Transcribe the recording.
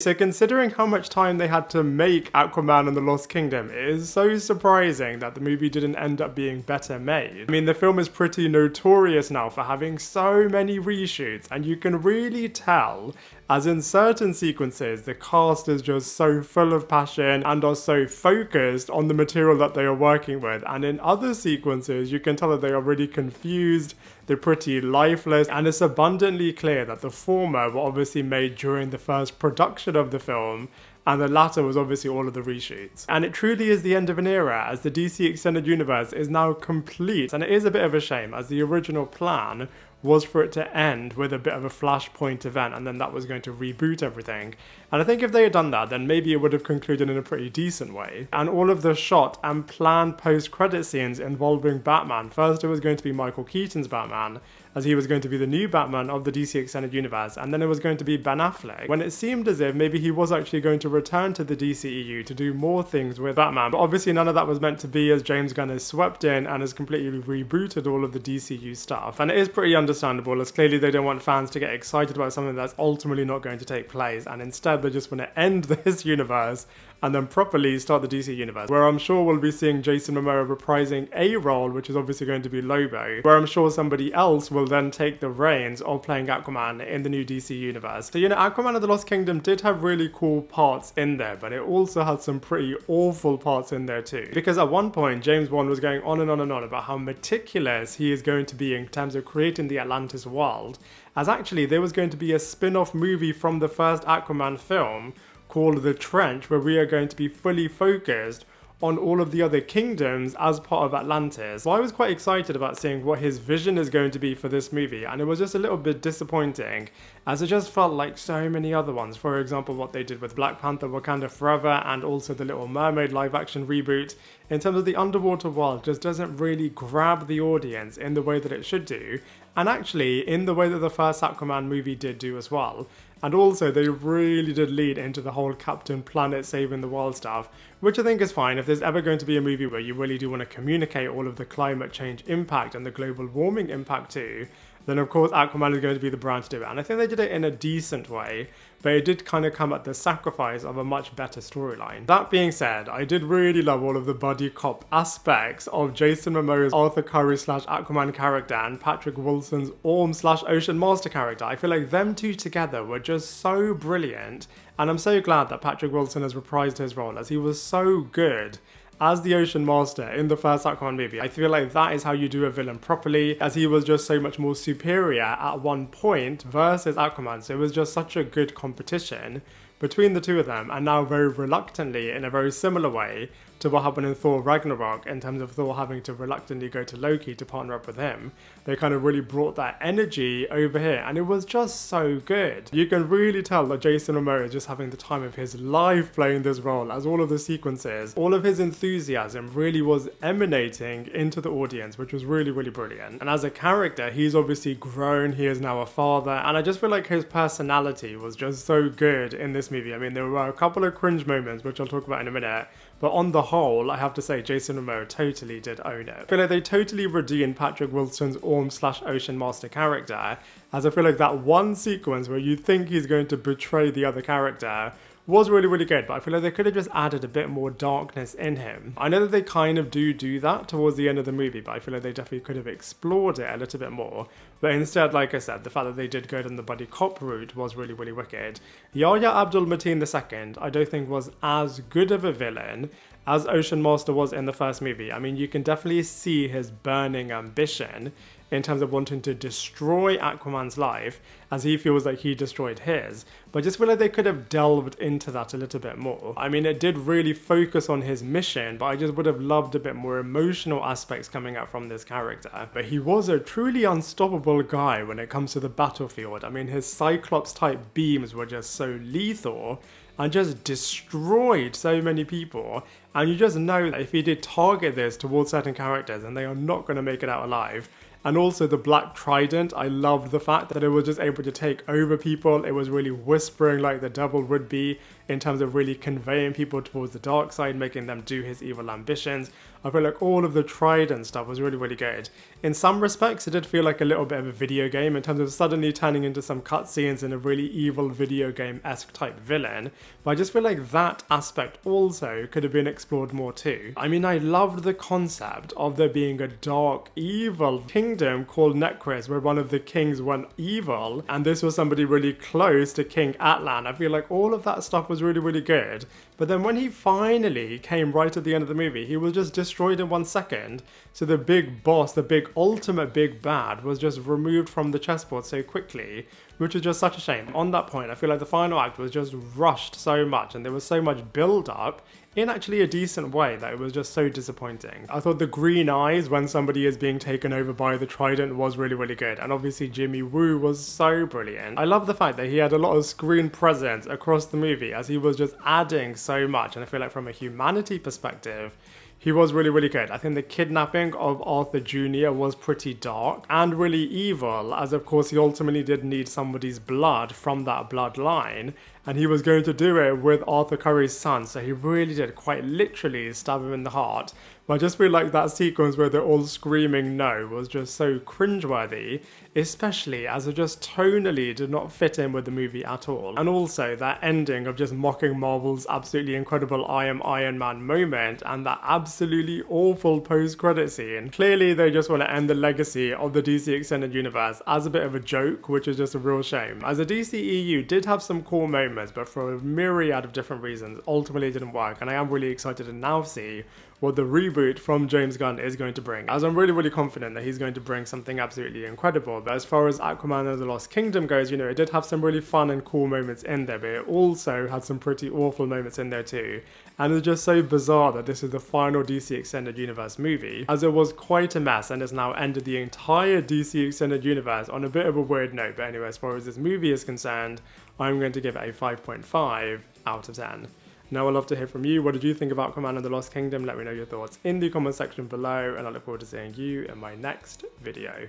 So considering how much time they had to make Aquaman and the Lost Kingdom, it is so surprising that the movie didn't end up being better made. I mean, the film is pretty notorious now for having so many reshoots, and you can really tell as in certain sequences, the cast is just so full of passion and are so focused on the material that they are working with. And in other sequences, you can tell that they are really confused, they're pretty lifeless, and it's abundantly clear that the former were obviously made during the first production of the film, and the latter was obviously all of the reshoots. And it truly is the end of an era, as the DC Extended Universe is now complete, and it is a bit of a shame, as the original plan was for it to end with a bit of a flashpoint event, and then that was going to reboot everything. And I think if they had done that, then maybe it would have concluded in a pretty decent way. And all of the shot and planned post-credit scenes involving Batman, first it was going to be Michael Keaton's Batman, as he was going to be the new Batman of the DC Extended Universe, and then it was going to be Ben Affleck, when it seemed as if maybe he was actually going to return to the DCEU to do more things with Batman. But obviously none of that was meant to be, as James Gunn has swept in and has completely rebooted all of the DCU stuff. And it is pretty understandable, as clearly they don't want fans to get excited about something that's ultimately not going to take place, and instead they just want to end this universe and then properly start the DC universe, where I'm sure we'll be seeing Jason Momoa reprising a role, which is obviously going to be Lobo, where I'm sure somebody else will then take the reins of playing Aquaman in the new DC universe. So, you know, Aquaman of the Lost Kingdom did have really cool parts in there, but it also had some pretty awful parts in there too. Because at one point, James Wan was going on and on and on about how meticulous he is going to be in terms of creating the Atlantis world, as actually there was going to be a spin-off movie from the first Aquaman film called The Trench, where we are going to be fully focused on all of the other kingdoms as part of Atlantis. So I was quite excited about seeing what his vision is going to be for this movie, and it was just a little bit disappointing, as it just felt like so many other ones. For example, what they did with Black Panther Wakanda Forever, and also the Little Mermaid live action reboot, in terms of the underwater world, just doesn't really grab the audience in the way that it should do, and actually in the way that the first Aquaman movie did do as well. And also, they really did lead into the whole Captain Planet saving the world stuff, which I think is fine. If there's ever going to be a movie where you really do want to communicate all of the climate change impact and the global warming impact too, then of course Aquaman is going to be the brand to do it. And I think they did it in a decent way, but it did kind of come at the sacrifice of a much better storyline. That being said, I did really love all of the buddy cop aspects of Jason Momoa's Arthur Curry / Aquaman character and Patrick Wilson's Orm / Ocean Master character. I feel like them two together were just so brilliant, and I'm so glad that Patrick Wilson has reprised his role, as he was so good as the Ocean Master in the first Aquaman movie. I feel like that is how you do a villain properly, as he was just so much more superior at one point versus Aquaman. So it was just such a good competition between the two of them, and now very reluctantly, in a very similar way to what happened in Thor Ragnarok, in terms of Thor having to reluctantly go to Loki to partner up with him. They kind of really brought that energy over here, and it was just so good. You can really tell that Jason Momoa is just having the time of his life playing this role, as all of the sequences, all of his enthusiasm really was emanating into the audience, which was really, really brilliant. And as a character, he's obviously grown, he is now a father, and I just feel like his personality was just so good in this movie. I mean, there were a couple of cringe moments, which I'll talk about in a minute, but on the whole, I have to say Jason Momoa totally did own it. I feel like they totally redeemed Patrick Wilson's Orm / Ocean Master character, as I feel like that one sequence where you think he's going to betray the other character was really, really good, but I feel like they could have just added a bit more darkness in him. I know that they kind of do that towards the end of the movie, but I feel like they definitely could have explored it a little bit more. But instead, like I said, the fact that they did go down the buddy cop route was really, really wicked. Yahya Abdul-Mateen II, I don't think was as good of a villain as Ocean Master was in the first movie. I mean, you can definitely see his burning ambition in terms of wanting to destroy Aquaman's life, as he feels like he destroyed his. But I just feel like they could have delved into that a little bit more. I mean, it did really focus on his mission, but I just would have loved a bit more emotional aspects coming out from this character. But he was a truly unstoppable guy when it comes to the battlefield. I mean, his Cyclops type beams were just so lethal and just destroyed so many people. And you just know that if he did target this towards certain characters, and they are not going to make it out alive. And also the Black Trident, I loved the fact that it was just able to take over people. It was really whispering like the devil would be in terms of really conveying people towards the dark side, making them do his evil ambitions. I feel like all of the Trident stuff was really, really good. In some respects, it did feel like a little bit of a video game in terms of suddenly turning into some cutscenes and a really evil video game-esque type villain. But I just feel like that aspect also could have been explored more too. I mean, I loved the concept of there being a dark, evil kingdom called Necris, where one of the kings went evil, and this was somebody really close to King Atlan. I feel like all of that stuff was really, really good. But then when he finally came right at the end of the movie, he was just destroyed in 1 second. So the big boss, the big ultimate big bad, was just removed from the chessboard so quickly, which was just such a shame. On that point, I feel like the final act was just rushed so much, and there was so much build up in actually a decent way that it was just so disappointing. I thought the green eyes when somebody is being taken over by the Trident was really, really good. And obviously Jimmy Woo was so brilliant. I love the fact that he had a lot of screen presence across the movie as he was just adding so much. And I feel like from a humanity perspective, he was really, really good. I think the kidnapping of Arthur Jr. was pretty dark and really evil, as of course he ultimately did need somebody's blood from that bloodline, and he was going to do it with Arthur Curry's son, so he really did quite literally stab him in the heart. But I just feel like that sequence where they're all screaming no was just so cringeworthy, especially as it just tonally did not fit in with the movie at all. And also that ending of just mocking Marvel's absolutely incredible I am Iron Man moment and that absolutely awful post-credit scene. Clearly they just want to end the legacy of the DC Extended Universe as a bit of a joke, which is just a real shame. As the DCEU did have some cool moments, but for a myriad of different reasons, ultimately it didn't work, and I am really excited to now see what the reboot from James Gunn is going to bring, as I'm really, really confident that he's going to bring something absolutely incredible. But as far as Aquaman and the Lost Kingdom goes, you know, it did have some really fun and cool moments in there, but it also had some pretty awful moments in there too. And it's just so bizarre that this is the final DC Extended Universe movie, as it was quite a mess and has now ended the entire DC Extended Universe on a bit of a weird note. But anyway, as far as this movie is concerned, I'm going to give it a 5.5 out of 10. Now I'd love to hear from you. What did you think about Command and the Lost Kingdom? Let me know your thoughts in the comment section below, and I look forward to seeing you in my next video.